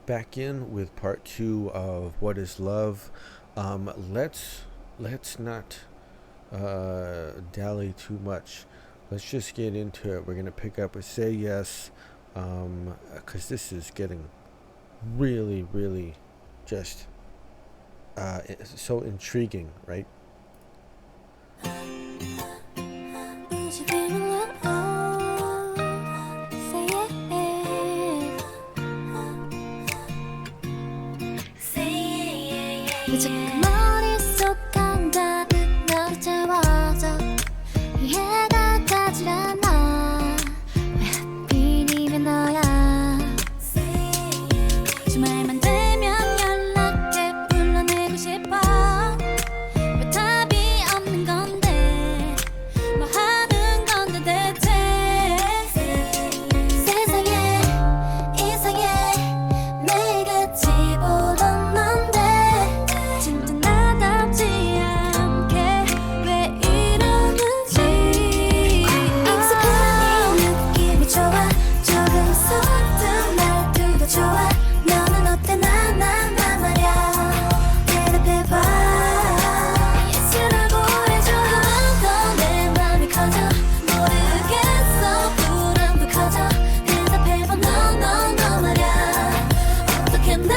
back in with part two of What is Love. Let's not dally too much. Let's just get into it. We're gonna pick up with Say Yes, because this is getting really just so intriguing, right? 머릿속 감각은 너를 채워줘 이해가 가질 않아 왜 하필이면 너야 주말만 되면 연락해 불러내고 싶어 왜 답이 없는 건데 뭐 하는 건데 대체 세상에 이상해 매일같이 보던 넌데 진짜 나답지 않게 왜 이러는지 익숙한 이 느낌이 좋아 조금 서툰 말투도 좋아 너는 어때 나 말야 대답해봐 Yes라고 해줘 그만둬 내 맘이 커져 모르겠어 불안도 커져 대답해봐 no 말야 어떻게 나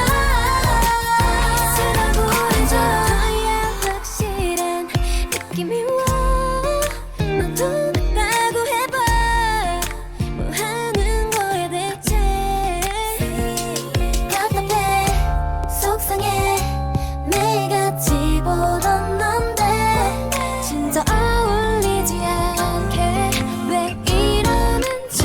Yes라고 해줘 너의 확실한 느낌이 와 너도 나라고 해봐 뭐 하는 거야 대체 답답해 속상해 매일같이 보던 넌데 진짜 어울리지 않게 왜 이러는지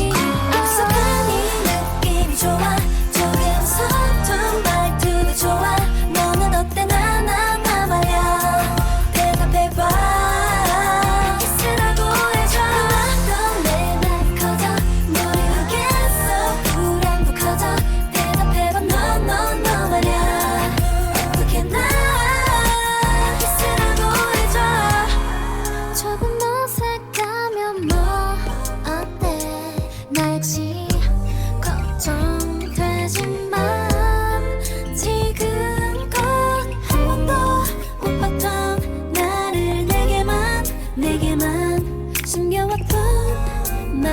익숙한 이 느낌이 좋아 조금 서툰 말투도 좋아 너는 어때 나 말야 대답해봐 Yes라고 해줘 그만둬 내 맘이 커져 모르겠어 불안도 커져 대답해봐 no 말야 어떻게 나 Yes라고 해줘 조금 어색하면 뭐 어때 나 역시 걱정되지만 지금껏 한 번도 못 봤던 나를 내게만 숨겨왔던 맘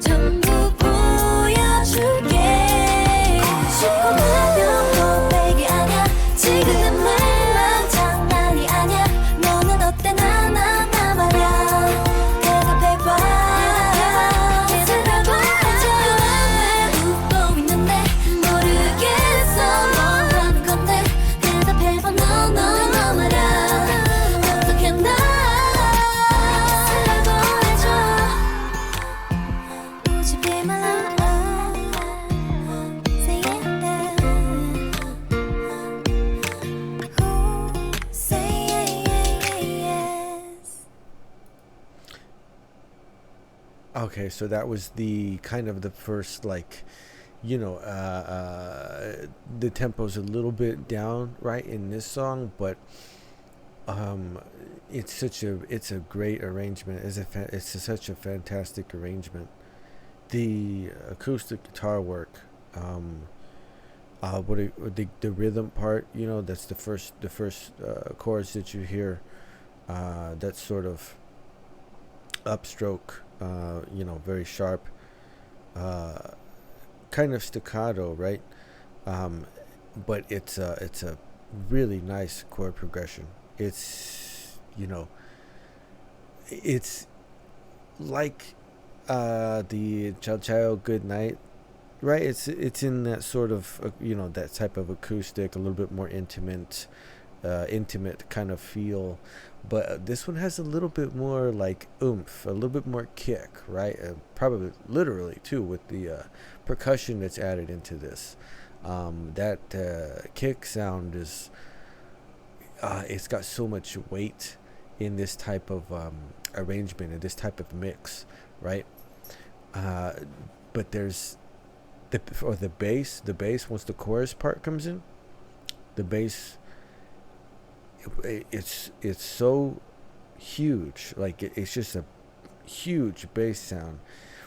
전부 보여줄게 쉽고 가벼운 내게 아냐 지금은 말만 장난이 아냐 너는 어때 나 말야 대답해봐 Yes라고 해줘 왜 웃고 있는데 모르겠어 뭐 하는 건데 대답해봐 no 말야 어떻게 나 Yes라고 해줘 Would you be my love Say yeah Say yes Okay, so that was the kind of the first, like, the tempo's a little bit down, right, in this song, but it's a great arrangement. It's such a fantastic arrangement. The acoustic guitar work, the rhythm part, that's the first chorus that you hear, that's sort of upstroke, very sharp, kind of staccato, right? But it's a really nice chord progression. It's it's like the Ciao Ciao Good Night, right? It's in that sort of that type of acoustic, a little bit more intimate kind of feel, but this one has a little bit more like oomph, a little bit more kick, right? Probably literally too, with the percussion that's added into this. That kick sound is it's got so much weight in this type of arrangement, in this type of mix, right? But there's the bass once the chorus part comes in, the bass, it's so huge, like it's just a huge bass sound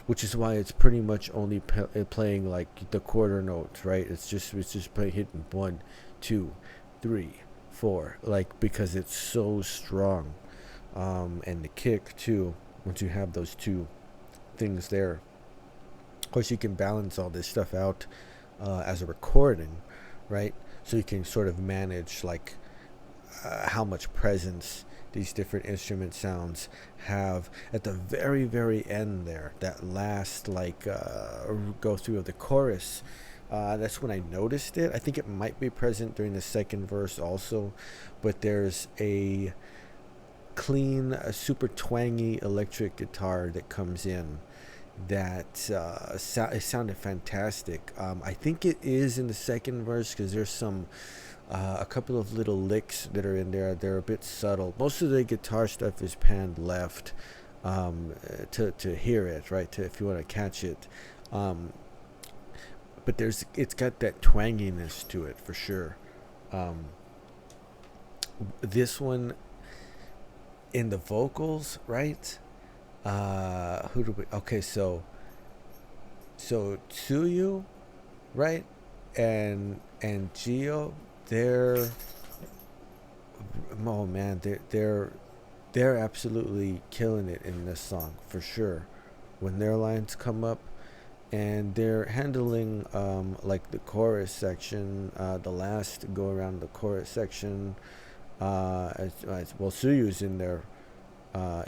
which is why it's pretty much only playing like the quarter notes, right? It's just playing hitting 1, 2, 3, 4, like, because it's so strong. And the kick too, once you have those two things there. Of course, you can balance all this stuff out as a recording, right? So you can sort of manage like how much presence these different instrument sounds have at the very, very end there. That last like go through of the chorus. That's when I noticed it. I think it might be present during the second verse also, but there's a clean, super twangy electric guitar that comes in that it sounded fantastic. I think it is in the second verse because there's some a couple of little licks that are in there. They're a bit subtle. Most of the guitar stuff is panned left to hear it, right? If you want to catch it. But it's got that twanginess to it for sure. This one in the vocals, right? Who do we? Okay, so Tsuyu, right, and Gio, they're oh man, they're absolutely killing it in this song for sure. When their lines come up, and they're handling like the chorus section, the last go around the chorus section. Well, Tsuyu's in there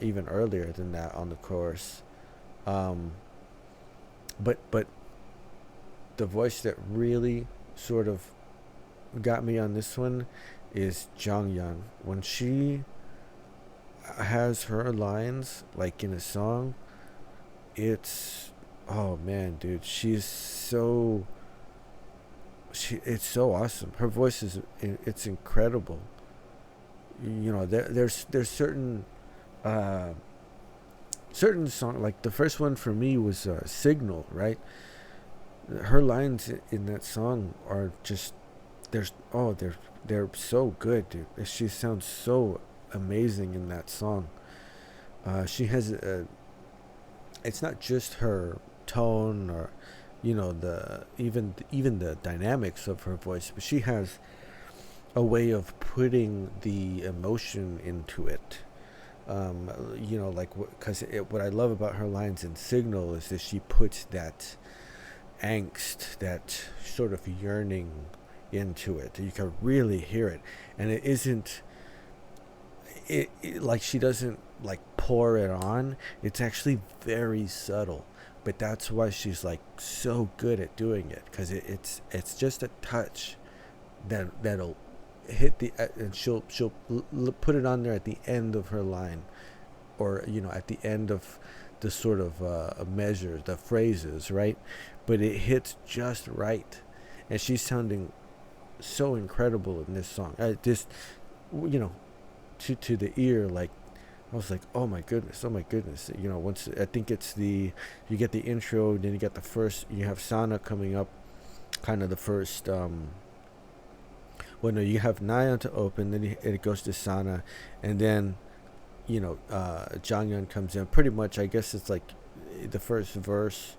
even earlier than that on the chorus. But the voice that really sort of got me on this one is Jonghyun. When she has her lines like in a song, it's oh man, dude, it's so awesome. Her voice it's incredible. You know, there's certain song, like the first one for me was Signal, right? Her lines in that song are just they're so good, dude. She sounds so amazing in that song. She has it's not just her tone or even the dynamics of her voice, but she has a way of putting the emotion into it. Like because what I love about her lines in Signal is that she puts that angst, that sort of yearning into it. You can really hear it, and it isn't it like she doesn't like pour it on. It's actually very subtle, but that's why she's like so good at doing it, because it's just a touch that'll hit the and she'll put it on there at the end of her line, or at the end of the sort of measures, the phrases, right? But it hits just right, and she's sounding so incredible in this song. To the ear, like I was like, oh my goodness. Once I think it's you get the intro, then you get the first, you have Sana coming up, kind of the first. You have Naya to open, then it goes to Sana, and then Jonghyun comes in. Pretty much, I guess it's like the first verse,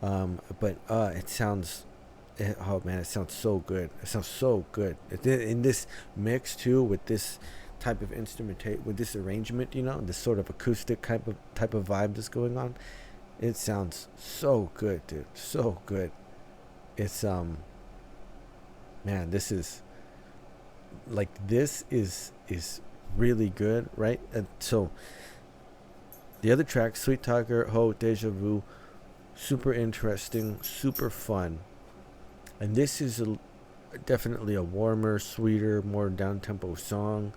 but it sounds. Oh man, it sounds so good. It sounds so good in this mix too, with this type of instrumentation, with this arrangement. This sort of acoustic type of vibe that's going on. It sounds so good, dude. So good. It's man, this is really good, right? And so the other track, Sweet Talker, Ho, Deja Vu, super interesting, super fun. And this is definitely a warmer, sweeter, more down-tempo song,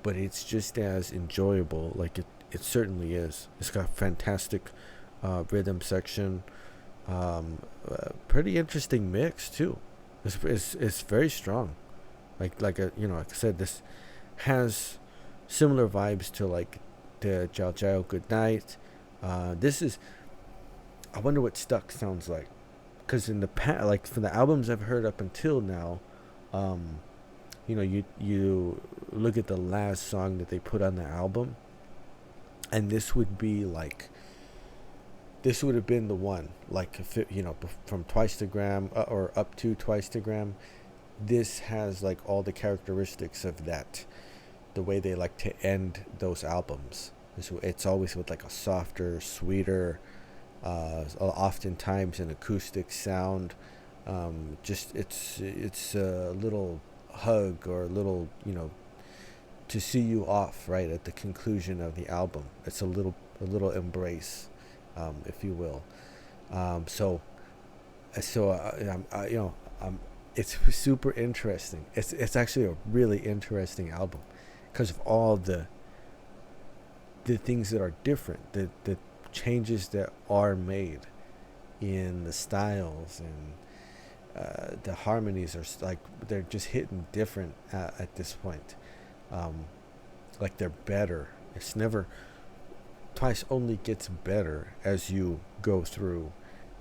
but it's just as enjoyable. Like it certainly is. It's got fantastic rhythm section, pretty interesting mix too. It's very strong. Like I said, this has similar vibes to like the Jiao Jiao Good Night. This is, I wonder what Stuck sounds like, because in the past, like from the albums I've heard up until now, you look at the last song that they put on the album, and this would be like this would have been the one. Like if it, from twice to gram or up to twice to gram, this has like all the characteristics of that. The way they like to end those albums. It's always with like a softer, sweeter, oftentimes an acoustic sound. Just it's a little hug or a little, to see you off right at the conclusion of the album. It's a little embrace, if you will. It's super interesting. It's actually a really interesting album because of all the things that are different, the changes that are made in the styles, and the harmonies are like they're just hitting different at this point. Like they're better. It's never Twice only gets better as you go through,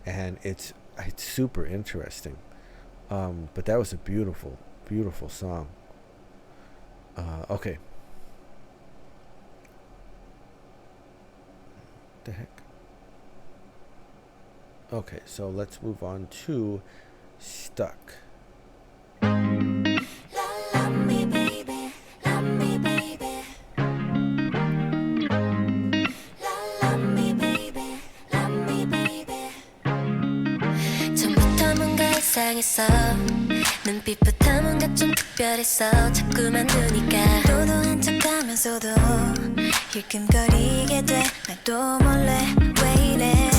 and it's super interesting. But that was a beautiful song. Okay. The heck? Okay, so let's move on to Stuck. Love me baby, love me baby. Love me baby, love me baby. 처음부터 뭔가 이상했어. 눈빛부터 뭔가 좀 특별했어. 자꾸만 누니까 도도한 척하면서도 힐끔거리게 돼. 나도 몰래 왜 이래.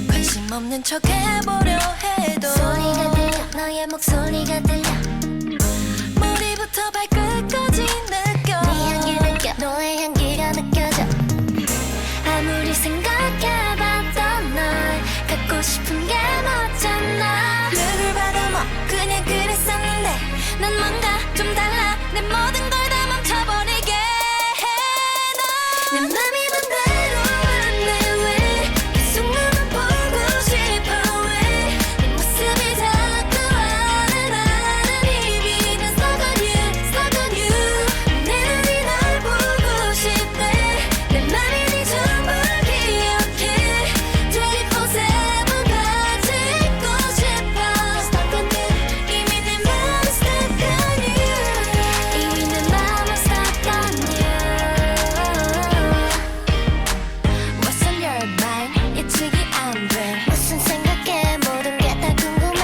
관심 없는 척 해보려 해도 소리가 들려, 너의 목소리가 들려. 머리부터 발끝까지 느껴. 네 향기 느껴, 너의 향기가 느껴져. 아무리 생각해봤던 널 갖고 싶은 게 너잖아. 누굴 봐도 뭐 그냥 그랬었는데 난 뭔가 좀 달라. 내 모든 걸 다 멈춰버리게 해. 너 내 맘이 맘대로 안 돼. 왜 계속 너만 보고 싶어. 왜 네 모습이 자꾸 나는 입이 난 stuck on you, stuck on you. 내 눈이 널 보고 싶대. 내 맘이 네 전부 기억해. 24/7 같이 있고 싶어. Stuck on you. 이미 내 맘은 stuck on you. 이미 내 맘은 stuck on you. What's on your mind? 예측이 안 돼. 무슨 생각해. 모든 게 다 궁금해.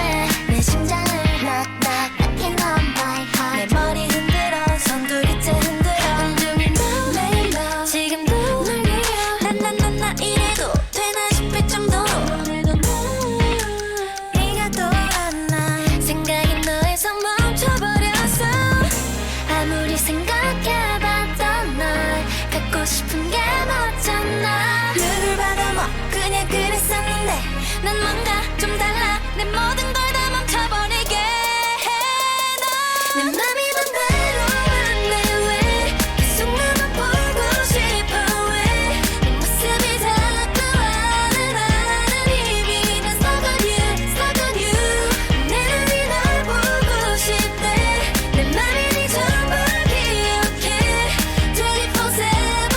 내 심장을 knock knock knocking on my heart. 내 머리 흔들어 손두리째 흔들어. 온종일 너 매일 너 지금도 널 그려. 나 이래도 되나 싶을 정도로 오늘도 너 네가 돌아나. 생각이 너에서 멈춰버렸어. 아무리 생각해봤던 널 갖고 싶은 게 너잖아. 누굴 봐도 뭐 그냥 그랬었는데 난 뭔가 좀 달라. 내 모든 걸 다 멈춰버리게 해. 너 내 맘이 맘대로 안 돼. 왜 계속 너만 보고 싶어. 왜 네 모습이 자꾸 나는 입이 난 stuck on you, stuck on you. 내 눈이 널 보고 싶대. 내 맘이 네 전부 기억해. 24/7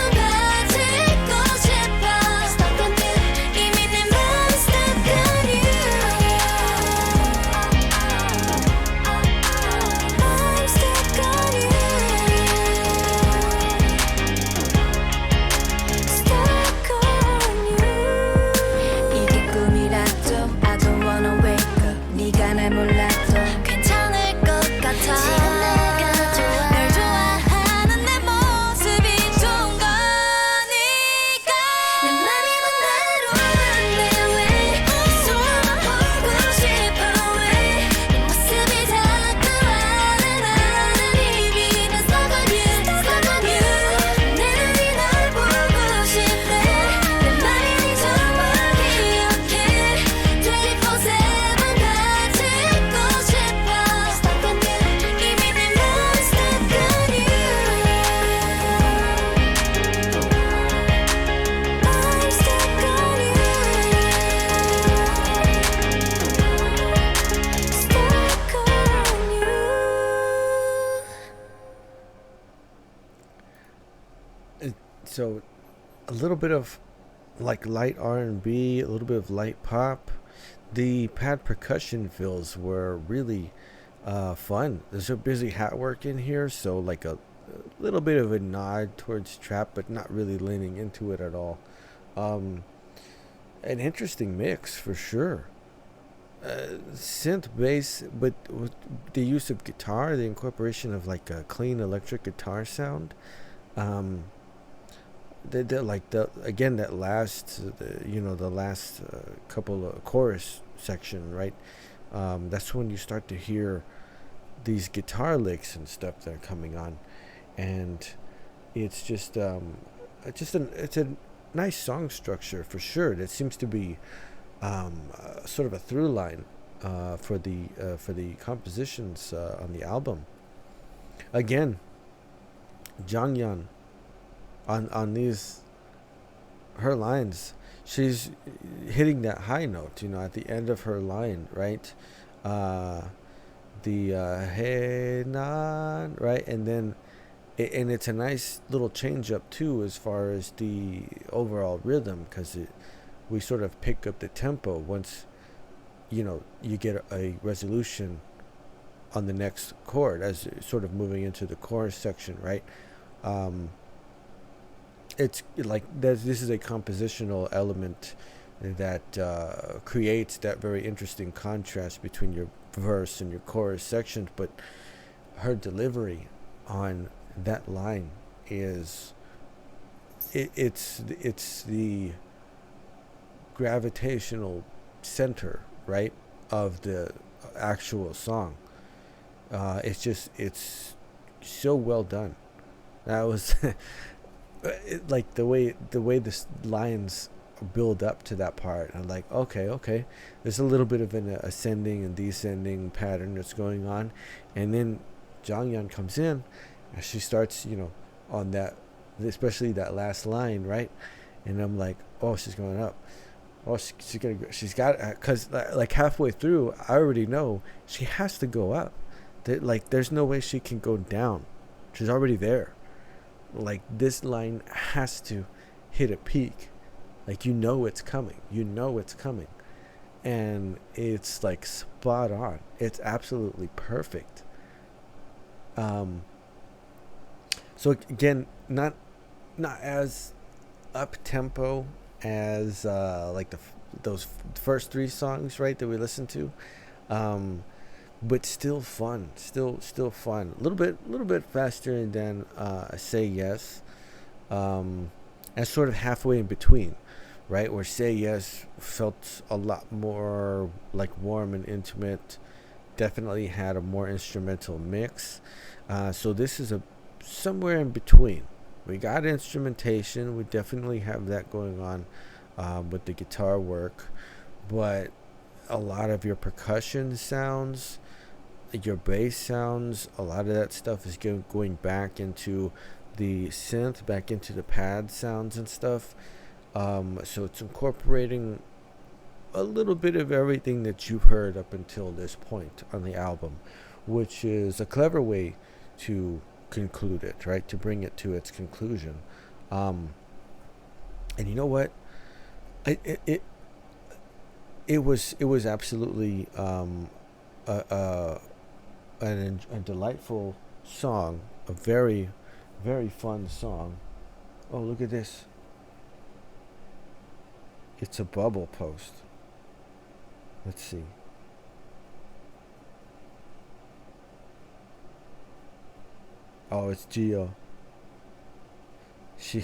같이 있고 싶어. Stuck on you. 이미 내 맘은 stuck on you. I'm stuck on you. Stuck on you. 이게 꿈이라도 I don't wanna wake up. 네가 날 몰라도 괜찮을 것 같아. 지금 내가 좋아. 널 좋아하는 내 모습이 좋은 거니까. 내 맘이 맘대로 안 돼. 왜 계속 너만 보고 싶어. 왜 네 모습이 자꾸 나는 입이 난 stuck on you, stuck on you. 내 눈이 널 보고 싶대. 내 맘이 네 전부 기억해. 24/7 같이 있고 싶어. Stuck on you. 이미 내 맘은 stuck on you. I'm stuck on you. Stuck on you. So a little bit of like light R&B, a little bit of light pop. The pad percussion fills were really fun. There's a busy hat work in here, so like a little bit of a nod towards trap, but not really leaning into it at all. Um, an interesting mix for sure. Synth bass, but with the use of guitar, the incorporation of like a clean electric guitar sound. Um, like the again that last, the last couple of chorus section, right? That's when you start to hear these guitar licks and stuff that are coming on, and it's it's a nice song structure for sure. That seems to be sort of a through line for the compositions on the album. Again, Jonghyun on these her lines, she's hitting that high note, at the end of her line, right? Uh, the hey nan, right, and then and it's a nice little change up too as far as the overall rhythm, because we sort of pick up the tempo once you get a resolution on the next chord as sort of moving into the chorus section, right? um, it's like this is a compositional element that creates that very interesting contrast between your verse and your chorus sections, but her delivery on that line is it's the gravitational center, right, of the actual song. It's so well done. That was like the way the lines build up to that part. I'm like, okay, there's a little bit of an ascending and descending pattern that's going on, and then Jonghyun comes in and she starts, on that, especially that last line, right? And I'm like, oh, she's going up. Oh, she's got, because like halfway through, I already know she has to go up. Like, there's no way she can go down. She's already there. Like, this line has to hit a peak. Like, it's coming. It's coming. And it's like spot on. It's absolutely perfect. So again, not as up tempo as like those first three songs, right, that we listened to, but still fun, still fun. A little bit faster than Say Yes, and sort of halfway in between, right, where Say Yes felt a lot more like warm and intimate, definitely had a more instrumental mix. So this is somewhere in between. We got instrumentation. We definitely have that going on with the guitar work, but a lot of your percussion sounds, your bass sounds, a lot of that stuff is going back into the synth, back into the pad sounds and stuff. So it's incorporating a little bit of everything that you've heard up until this point on the album, which is a clever way to conclude it, right? To bring it to its conclusion. And you know what? It was absolutely a delightful song, a very, very fun song. Oh, look at this. It's a bubble post. Let's see. Oh, it's Gio. She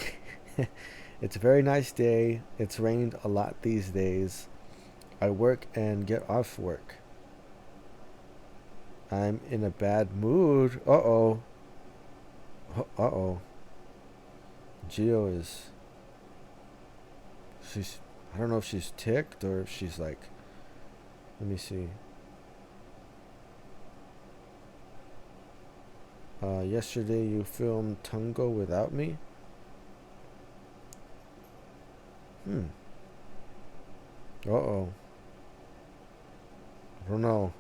It's a very nice day. It's rained a lot these days. I work and get off work. I'm in a bad mood. Uh-oh. Uh-oh. Gio is... I don't know if she's ticked or if she's like... Let me see. Yesterday you filmed Tango without me? Uh-oh. I don't know.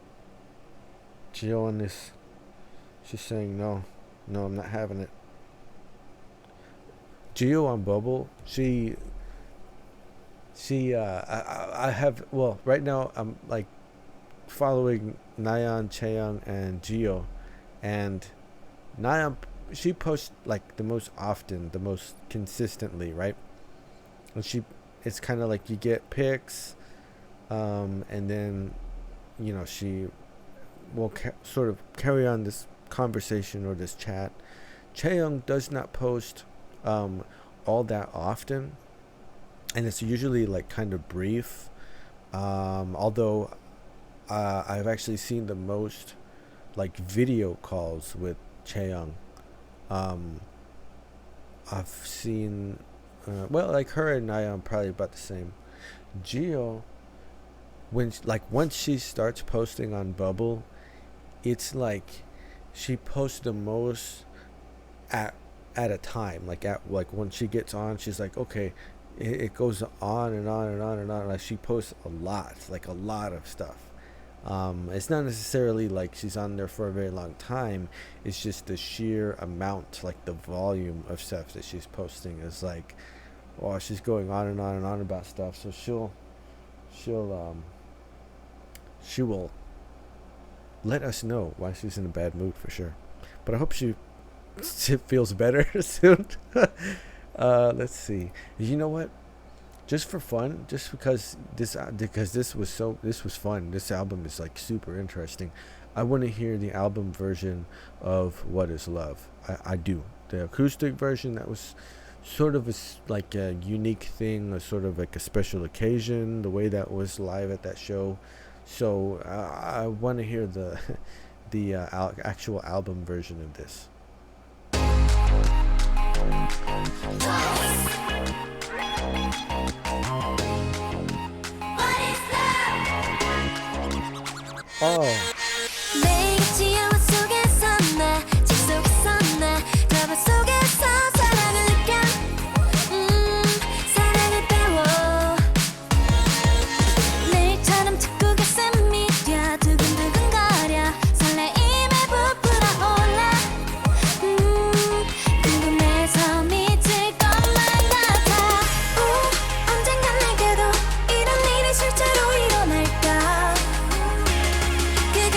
Gio on this... She's saying no. No, I'm not having it. Gio on Bubble, she She I have, well, right now I'm like following Nayeon, Chaeyoung, and Gio, and Nayeon, she posts like the most often, the most consistently, right? And it's kind of like you get pics, and then she will sort of carry on this conversation or this chat. Chaeyoung does not post all that often, and it's usually like kind of brief. Although I've actually seen the most like video calls with Chaeyoung. I've seen well, like her and Nayeon probably about the same. Gio, when once she starts posting on Bubble, it's like she posts the most at a time. Like when she gets on, she's like, okay, it goes on and on and on and on. Like she posts a lot of stuff. It's not necessarily like she's on there for a very long time. It's just the sheer amount, like the volume of stuff that she's posting is like, oh, she's going on and on and on about stuff. So she will let us know why she's in a bad mood for sure. But I hope she feels better soon. Let's see. You know what? Just for fun, just because this was fun. This album is like super interesting. I want to hear the album version of What Is Love. I do. The acoustic version, that was sort of like a unique thing, a sort of like a special occasion, the way that was live at that show. So I want to hear the actual album version of this. Oh. 그게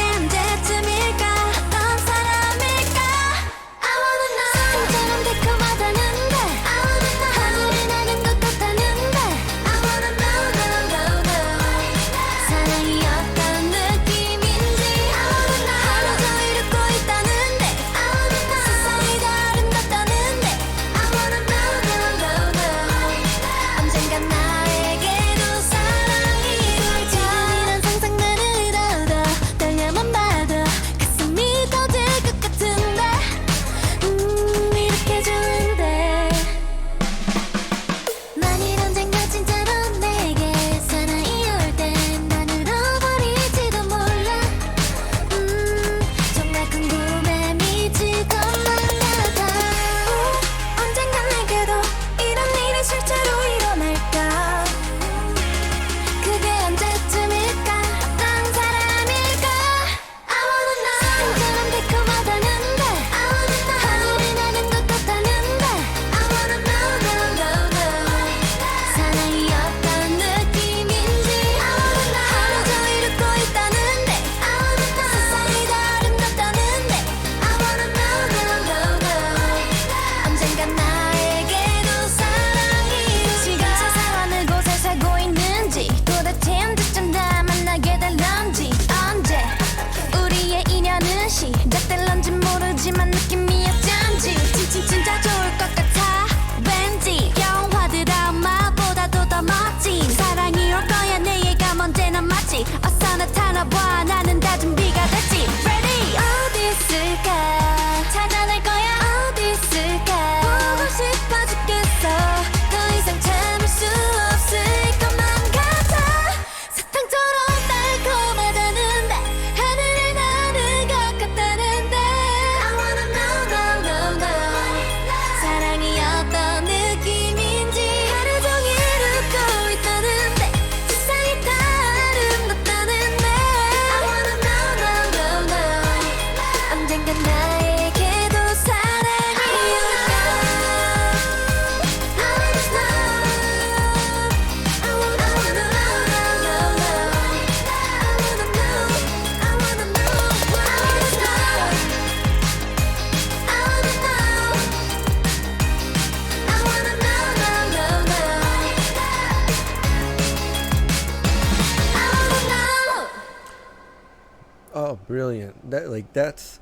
brilliant. That's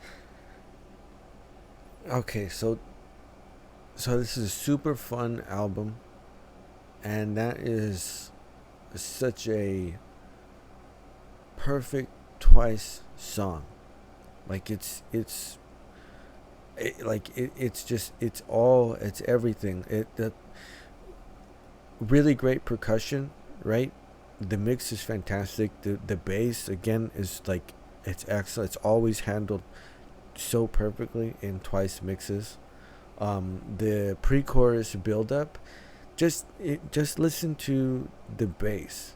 okay. So this is a super fun album, and that is such a perfect Twice song. Like it's everything. The really great percussion, right? The mix is fantastic. The bass again is like it's excellent. It's always handled so perfectly in Twice mixes. The pre-chorus build-up, just listen to the bass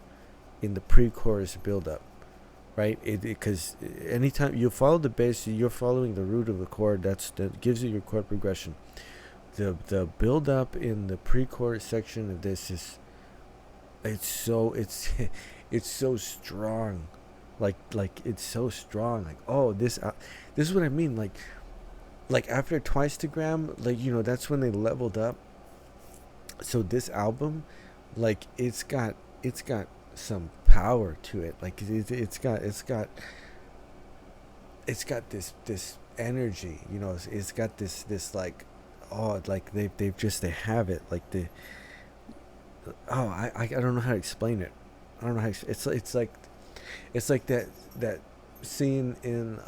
in the pre-chorus build-up, right? Because anytime you follow the bass, you're following the root of the chord. That gives you your chord progression. The build-up in the pre-chorus section of this is it's so strong, like it's so strong. Like, oh, this is what I mean. Like after Twice-to-gram, like, you know, that's when they leveled up. So this album, like it's got some power to it. Like it's got this energy. You know, it's got this like, oh, like they have it. Like I don't know how to explain it. I don't know how it's like that scene in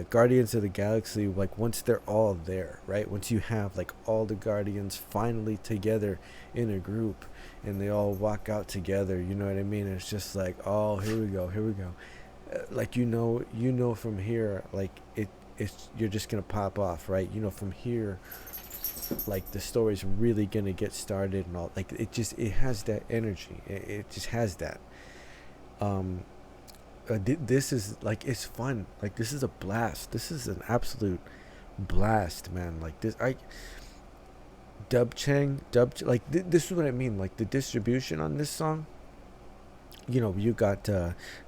Guardians of the Galaxy, like once they're all there, right? Once you have like all the Guardians finally together in a group and they all walk out together, you know what I mean? It's just like, oh, here we go. Like you know from here, like it's you're just gonna pop off, right? You know from here, like the story's really gonna get started and all. Like it has that energy. It just has that. This is like, it's fun. Like this is a blast. This is an absolute blast, man. Like this, this is what I mean. Like the distribution on this song. You know, you got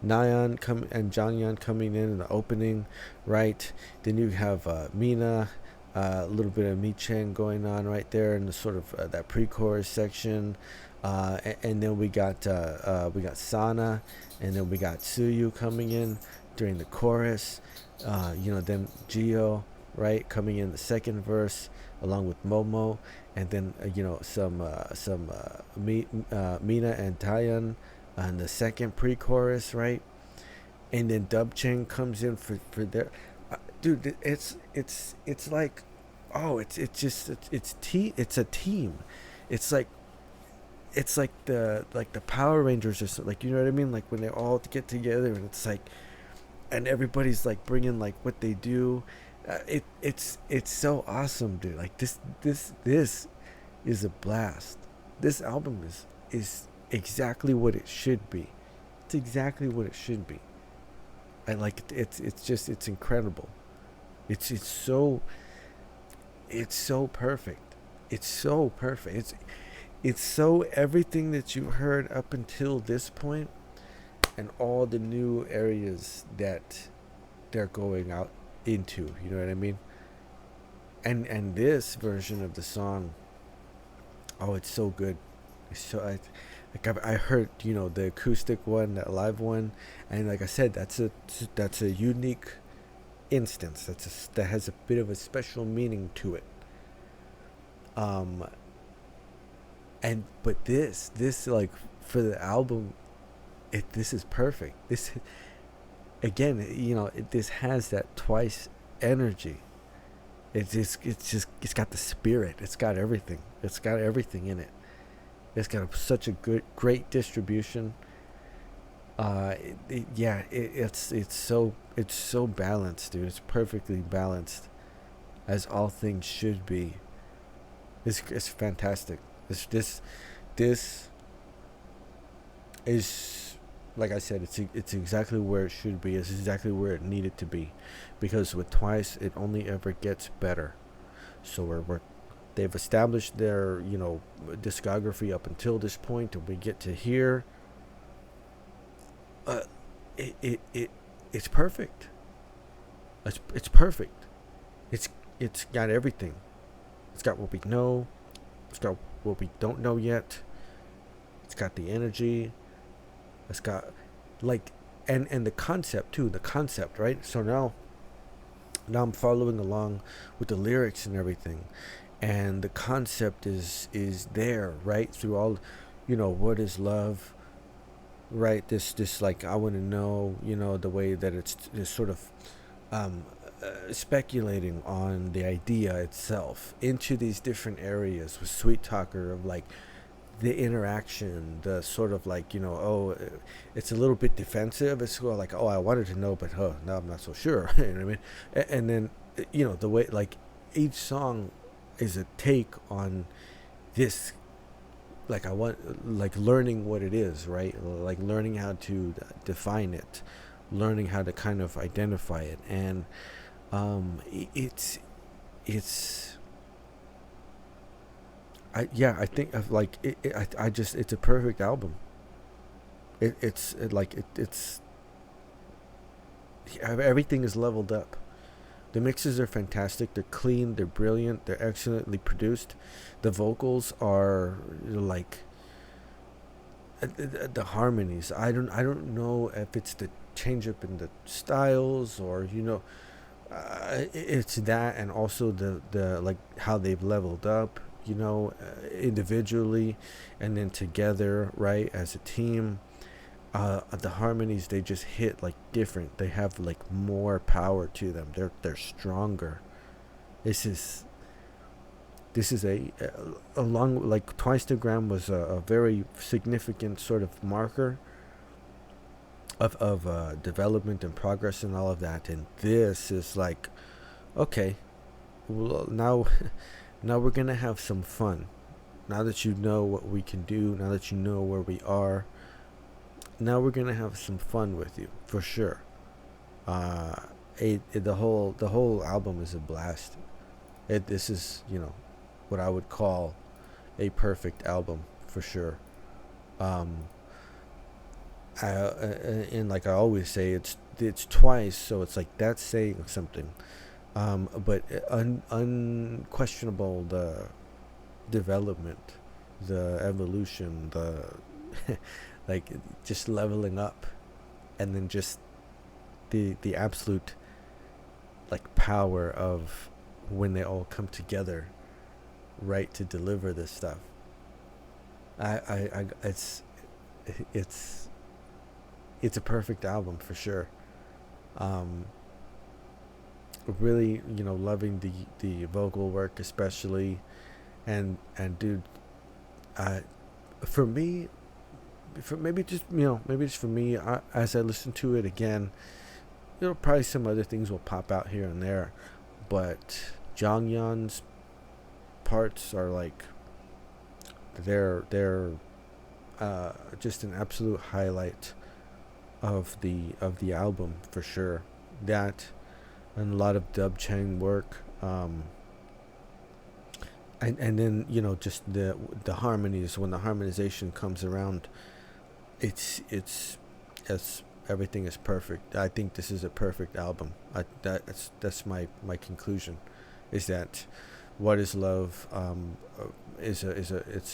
Nayeon and Jonghyun coming in the opening, right? Then you have Mina, a little bit of Mi Chang going on right there in the sort of that pre-chorus section. And then we got Sana, and then we got Tsuyu coming in during the chorus. You know, then Gio, right, coming in the second verse along with Momo, and then you know some Mina and Taeyeon on the second pre-chorus, right, and then Dub Chang comes in for their dude. It's like, oh, it's a team. It's like the Power Rangers or something, like, you know what I mean? Like when they all get together and it's like, and everybody's like bringing like what they do. It's so awesome, dude. Like this is a blast. This album is exactly what it should be. It's exactly what it should be. I like it. It's incredible. It's so perfect. It's so perfect. It's so everything that you heard up until this point, and all the new areas that they're going out into, you know what I mean? And this version of the song, oh, it's so good. It's so I heard, you know, the acoustic one, that live one, and like I said, that's a unique instance. That has a bit of a special meaning to it. But this like for the album, this is perfect. This again, you know, this has that Twice energy. It's got the spirit. It's got everything. It's got everything in it. It's got such a great distribution. It's so balanced, dude. It's perfectly balanced, as all things should be. It's fantastic. This is, like I said, it's exactly where it should be. It's exactly where it needed to be, because with Twice, it only ever gets better. So they've established their, you know, discography up until this point, and we get to here. It's perfect. It's perfect. It's got everything. It's got what we know. It's got what we don't know yet. It's got the energy. It's got, like, and the concept too, the concept, right? So now I'm following along with the lyrics and everything, and the concept is there, right? Through all, what is love, right? This like, I want to know, the way that it's sort of speculating on the idea itself into these different areas with Sweet Talker of like the interaction, the sort of like, it's a little bit defensive. It's sort of like, I wanted to know, but now I'm not so sure. You know what I mean? And then, the way like each song is a take on this, like I want, like learning what it is, right? Like learning how to define it, learning how to kind of identify it. And it's I think of like I just, it's a perfect album. It's everything is leveled up. The mixes are fantastic. They're clean. They're brilliant. They're excellently produced. The vocals are like the harmonies. I don't know if it's the change up in the styles or it's that, and also the like how they've leveled up. Individually and then together, right, as a team. The harmonies, they just hit like different. They have like more power to them. They're stronger. This is a long, like Twice2Gram was a very significant sort of marker of development and progress and all of that. And this is like, okay, well, now we're gonna have some fun. Now that you know what we can do, now that you know where we are, now we're gonna have some fun with you for sure. The whole album is a blast. This is what I would call a perfect album for sure. And like I always say, it's Twice, so it's like that's saying something. But unquestionable, the development, the evolution, the like just leveling up, and then just the absolute like power of when they all come together, right, to deliver this stuff. It's a perfect album for sure. Really, loving the vocal work especially, and dude, for me, maybe just for me, as I listen to it again, probably some other things will pop out here and there, but Jonghyun's parts are like they're just an absolute highlight of the album for sure. That and a lot of dub chain work, and then just the harmonies. When the harmonization comes around, it's everything is perfect. I think this is a perfect album. That's my conclusion, is that What Is Love it's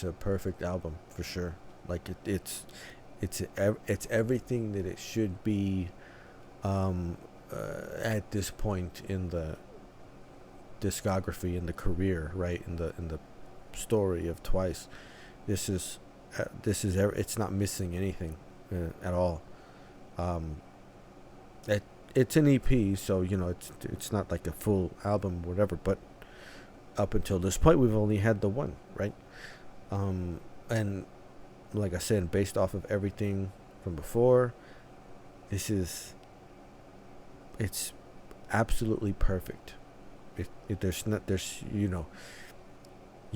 a perfect album for sure. Like it's everything that it should be at this point in the discography, in the career, right, in the story of Twice. This is it's not missing anything at all. It's an EP, so it's not like a full album or whatever, but up until this point we've only had the one, right? And like I said, based off of everything from before, it's absolutely perfect. You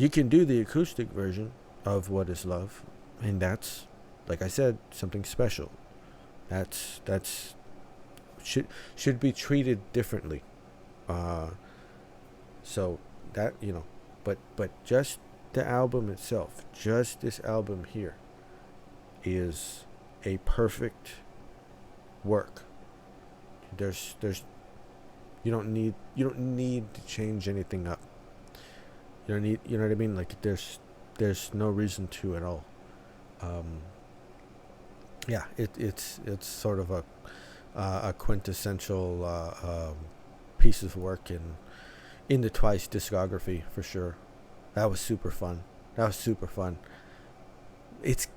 can do the acoustic version of What Is Love, and that's, like I said, something special. That's should be treated differently. So that but just the album itself, just this album here, is a perfect work. There's you don't need to change anything up. You don't need, you know what I mean? Like there's no reason to at all. yeah, it's sort of a quintessential piece of work in the Twice discography for sure. That was super fun. It's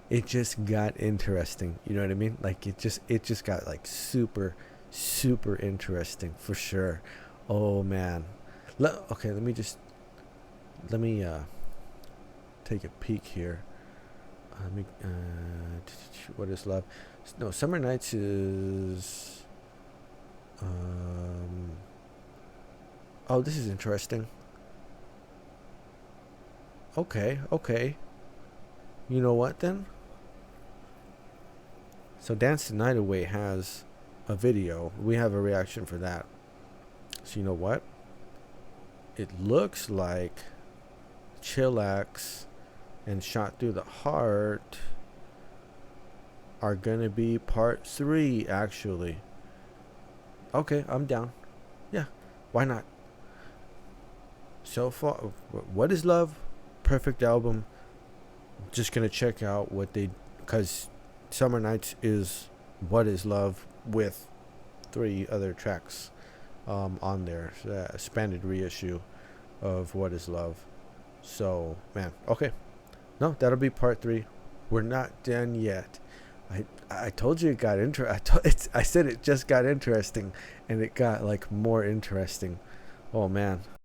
it just got interesting. You know what I mean? Like it just got like super interesting for sure. Oh man. Okay, let me take a peek here. Let me what is love? No, Summer Nights is oh, this is interesting. Okay. You know what then? So Dance the Night Away has a video. We have a reaction for that. So you know what? It looks like Chillax and Shot Through the Heart are gonna be part 3 actually. Okay, I'm down. Yeah, why not? So far, What is Love? Perfect album. Just gonna check out what they, because Summer Nights is What is Love with 3 other tracks on there, a expanded reissue of What is Love. So man, okay, no, that'll be part 3. We're not done yet. I told you it got I said it just got interesting, and it got like more interesting. Oh man.